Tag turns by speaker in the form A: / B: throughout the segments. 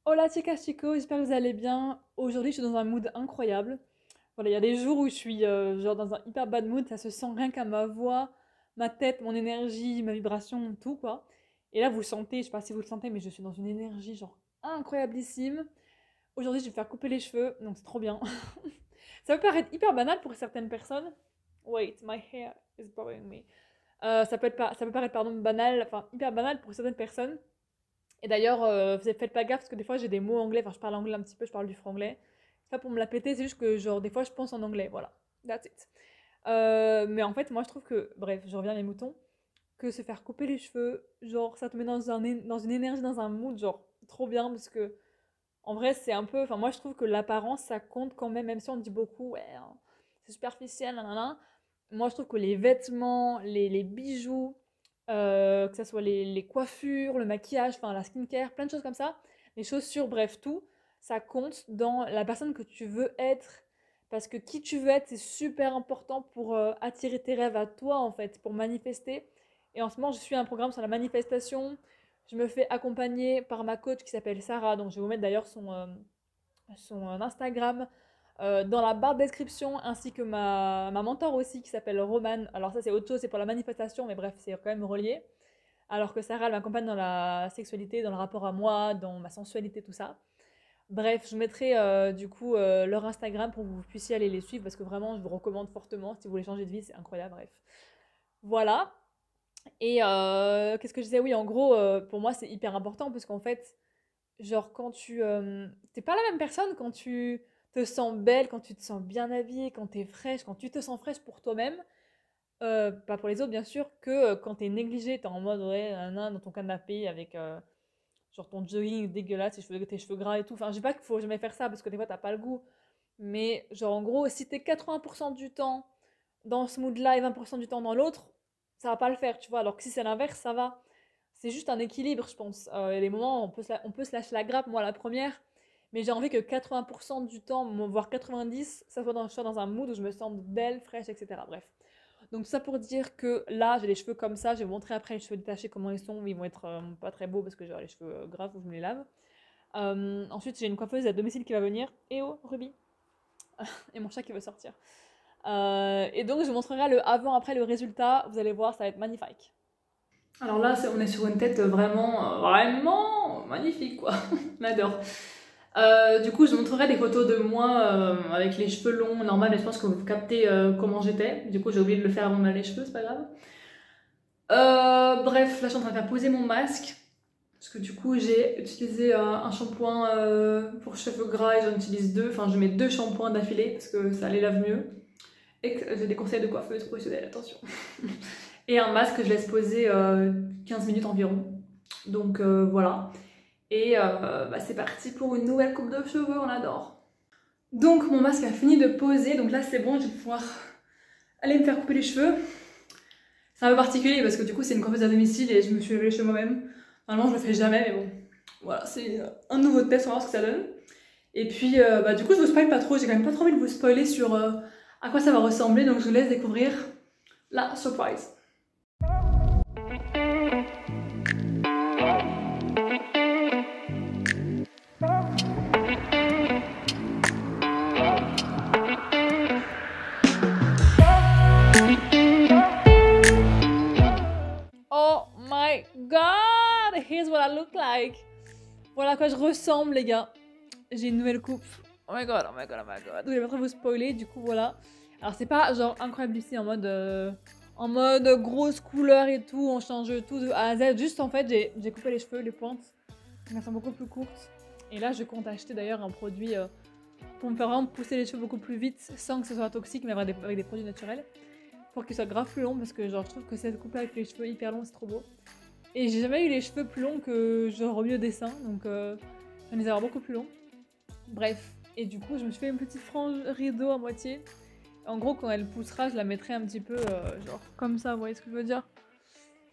A: Hola chicas chicos, j'espère que vous allez bien. Aujourd'hui, je suis dans un mood incroyable. Voilà, il y a des jours où je suis genre dans un hyper bad mood, ça se sent rien qu'à ma voix, ma tête, mon énergie, ma vibration, tout quoi. Et là, vous le sentez, je sais pas si vous le sentez, mais je suis dans une énergie genre incroyablissime. Aujourd'hui, je vais me faire couper les cheveux, donc c'est trop bien. Ça peut paraître hyper banal pour certaines personnes. Wait, my hair is bothering me. Ça peut paraître pardon banal, enfin hyper banal pour certaines personnes. Et d'ailleurs, faites pas gaffe parce que des fois j'ai des mots anglais, enfin je parle anglais un petit peu, je parle du franglais. C'est pas pour me la péter, c'est juste que genre des fois je pense en anglais, voilà. That's it. Mais en fait, moi je trouve que, bref, je reviens à mes moutons, que se faire couper les cheveux, genre ça te met dans une énergie, dans un mood, genre trop bien parce que en vrai c'est un peu, enfin moi je trouve que l'apparence ça compte quand même, même si on dit beaucoup, ouais, hein, c'est superficiel, nanana. Moi, je trouve que les vêtements, les bijoux, que ça soit les coiffures, le maquillage, enfin la skincare, plein de choses comme ça, les chaussures, bref, tout, ça compte dans la personne que tu veux être. Parce que qui tu veux être, c'est super important pour attirer tes rêves à toi, en fait, pour manifester. Et en ce moment, je suis un programme sur la manifestation. Je me fais accompagner par ma coach qui s'appelle Sarah. Donc, je vais vous mettre d'ailleurs son Instagram dans la barre de description, ainsi que ma mentor aussi qui s'appelle Romane. Alors ça c'est autre chose, c'est pour la manifestation, mais bref, c'est quand même relié. Alors que Sarah, elle m'accompagne dans la sexualité, dans le rapport à moi, dans ma sensualité, tout ça. Bref, je vous mettrai du coup leur Instagram pour que vous puissiez aller les suivre parce que vraiment, je vous recommande fortement si vous voulez changer de vie, c'est incroyable. Bref, voilà. Et qu'est-ce que je disais? Oui, en gros, pour moi, c'est hyper important parce qu'en fait, genre quand tu... t'es pas la même personne quand tu te sens belle, quand tu te sens bien habillée, quand t'es fraîche, quand tu te sens fraîche pour toi-même, pas pour les autres bien sûr, que quand t'es négligée, t'es en mode ouais, nan, dans ton canapé avec genre ton jogging dégueulasse, tes cheveux gras et tout. Enfin, je dis pas qu'il faut jamais faire ça parce que des fois t'as pas le goût, mais genre en gros, si t'es 80% du temps dans ce mood-là et 20% du temps dans l'autre, ça va pas le faire, tu vois. Alors que si c'est l'inverse, ça va. C'est juste un équilibre, je pense. Il y a des moments où on peut se lâcher la grappe, moi la première, mais j'ai envie que 80% du temps, voire 90%, ça soit je sois dans un mood où je me sens belle, fraîche, etc. Bref. Donc tout ça pour dire que là, j'ai les cheveux comme ça. Je vais vous montrer après les cheveux détachés comment ils sont. Ils vont être pas très beaux parce que j'ai les cheveux graves, faut que je me les lave. Ensuite, j'ai une coiffeuse à domicile qui va venir. Et oh, Ruby. Et mon chat qui veut sortir. Et donc, je vous montrerai le avant-après, le résultat. Vous allez voir, ça va être magnifique. Alors là, on est sur une tête vraiment magnifique, quoi. On adore. Du coup, je vous montrerai des photos de moi avec les cheveux longs, normal, mais je pense que vous captez comment j'étais. Du coup, j'ai oublié de le faire avant de mettre les cheveux, c'est pas grave. Bref, là, je suis en train de faire poser mon masque. Parce que du coup, j'ai utilisé un shampoing pour cheveux gras et j'en utilise deux. Enfin, je mets deux shampoings d'affilée parce que ça les lave mieux. Et que j'ai des conseils de coiffeuse professionnelle, attention. Et un masque que je laisse poser 15 minutes environ. Donc voilà. Et c'est parti pour une nouvelle coupe de cheveux, on adore. Donc mon masque a fini de poser, donc là c'est bon, je vais pouvoir aller me faire couper les cheveux. C'est un peu particulier parce que du coup c'est une coiffeuse à domicile et je me suis lavé les cheveux moi-même. Normalement je le fais jamais, mais bon. Voilà, c'est un nouveau test, on va voir ce que ça donne. Et puis du coup je vous spoil pas trop, j'ai quand même pas trop envie de vous spoiler sur à quoi ça va ressembler, donc je vous laisse découvrir la surprise. Oh my god! Here's what I look like! Voilà à quoi je ressemble, les gars. J'ai une nouvelle coupe. Oh my god, oh my god, oh my god. Je vais pas trop vous spoiler, du coup, voilà. Alors, c'est pas genre incroyable ici en mode grosse couleur et tout, on change tout de A à Z. Juste en fait, j'ai coupé les cheveux, les pointes. Elles sont beaucoup plus courtes. Et là, je compte acheter d'ailleurs un produit pour me faire vraiment pousser les cheveux beaucoup plus vite sans que ce soit toxique, mais avec des produits naturels. Pour qu'ils soient grave plus longs parce que genre je trouve que cette coupe avec les cheveux hyper longs c'est trop beau. Et j'ai jamais eu les cheveux plus longs que genre au milieu des seins, donc j'en ai avoir beaucoup plus longs. Bref, et du coup je me suis fait une petite frange rideau à moitié. En gros quand elle poussera je la mettrai un petit peu genre comme ça, vous voyez ce que je veux dire.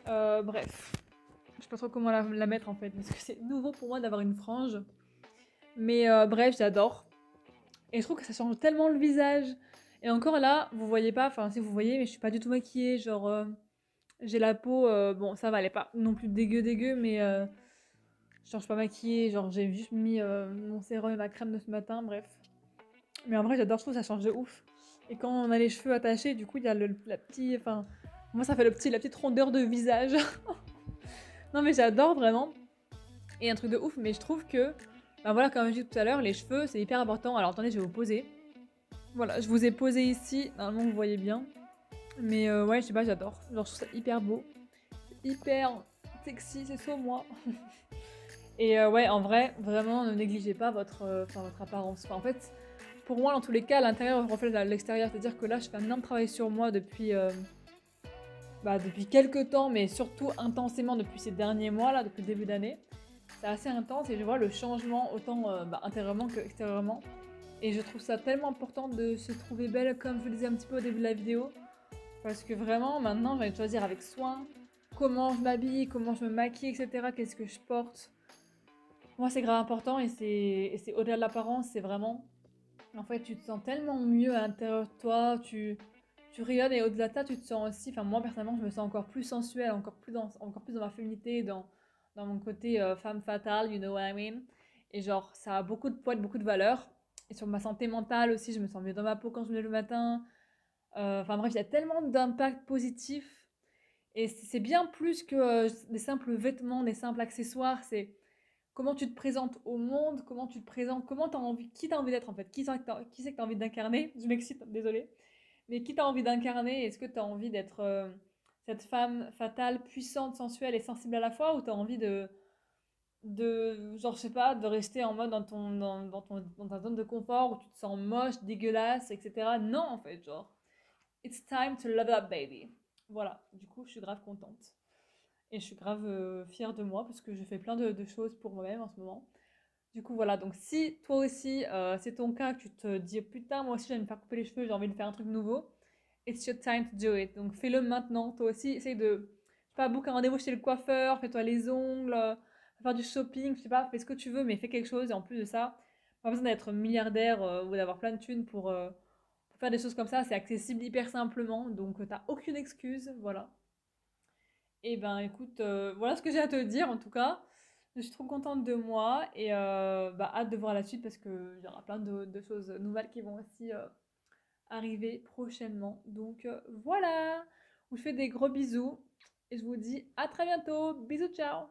A: Bref, je sais pas trop comment la mettre en fait, parce que c'est nouveau pour moi d'avoir une frange. Mais bref, j'adore. Et je trouve que ça change tellement le visage. Et encore là, vous voyez pas, enfin si vous voyez, mais je suis pas du tout maquillée, genre j'ai la peau, bon ça va, elle est pas non plus dégueu, mais Genre, je suis pas maquillée, genre, j'ai juste mis mon sérum et ma crème de ce matin, bref. Mais en vrai, j'adore, je trouve que ça change de ouf. Et quand on a les cheveux attachés, du coup, il y a la petite. Enfin, moi, ça fait la petite rondeur de visage. Non, mais j'adore vraiment. Et un truc de ouf, mais je trouve que. Ben voilà, comme je dis tout à l'heure, les cheveux, c'est hyper important. Alors, attendez, je vais vous poser. Voilà, je vous ai posé ici. Normalement, vous voyez bien. Mais ouais, je sais pas, j'adore. Genre, je trouve ça hyper beau. Hyper sexy, c'est soit moi. Et ouais, en vrai, vraiment, ne négligez pas votre apparence. Enfin, en fait, pour moi, dans tous les cas, l'intérieur reflète l'extérieur. C'est-à-dire que là, je fais un énorme travail sur moi depuis quelques temps, mais surtout intensément depuis ces derniers mois, là, depuis le début d'année. C'est assez intense et je vois le changement autant intérieurement que extérieurement. Et je trouve ça tellement important de se trouver belle, comme je vous le disais un petit peu au début de la vidéo. Parce que vraiment, maintenant, j'ai envie de choisir avec soin comment je m'habille, comment je me maquille, etc. Qu'est-ce que je porte. Moi, c'est grave important et c'est au-delà de l'apparence, c'est vraiment. En fait, tu te sens tellement mieux à l'intérieur de toi, tu rayonnes et au-delà de ça, tu te sens aussi. Enfin, moi, personnellement, je me sens encore plus sensuelle, encore plus dans ma féminité, dans mon côté femme fatale, you know what I mean. Et genre, ça a beaucoup de poids, beaucoup de valeur. Et sur ma santé mentale aussi, je me sens mieux dans ma peau quand je me lève le matin. Enfin bref, il y a tellement d'impacts positifs. Et c'est bien plus que des simples vêtements, des simples accessoires. C'est comment tu te présentes au monde, comment tu te présentes, comment t'as envie, qui t'as envie d'être en fait, qui c'est que t'as envie d'incarner. Je m'excite, désolée. Mais qui t'as envie d'incarner? Est-ce que t'as envie d'être cette femme fatale, puissante, sensuelle et sensible à la fois, ou t'as envie genre, je sais pas, de rester en mode dans ta zone de confort où tu te sens moche, dégueulasse, etc. Non, en fait, genre, it's time to love up, baby. Voilà, du coup, je suis grave contente. Et je suis grave fière de moi parce que je fais plein de choses pour moi-même en ce moment. Du coup, voilà, donc si toi aussi c'est ton cas, que tu te dis putain, moi aussi j'ai envie de me faire couper les cheveux, j'ai envie de faire un truc nouveau, it's your time to do it. Donc fais-le maintenant, toi aussi, essaye de, je sais pas, book un rendez-vous chez le coiffeur, fais-toi les ongles, faire du shopping, je sais pas, fais ce que tu veux, mais fais quelque chose. Et en plus de ça, pas besoin d'être milliardaire ou d'avoir plein de thunes pour faire des choses comme ça, c'est accessible hyper simplement, donc t'as aucune excuse, voilà. Et ben écoute, voilà ce que j'ai à te dire en tout cas. Je suis trop contente de moi et hâte de voir la suite parce qu'il y aura plein de choses nouvelles qui vont aussi arriver prochainement. Donc voilà, je vous fais des gros bisous et je vous dis à très bientôt. Bisous, ciao!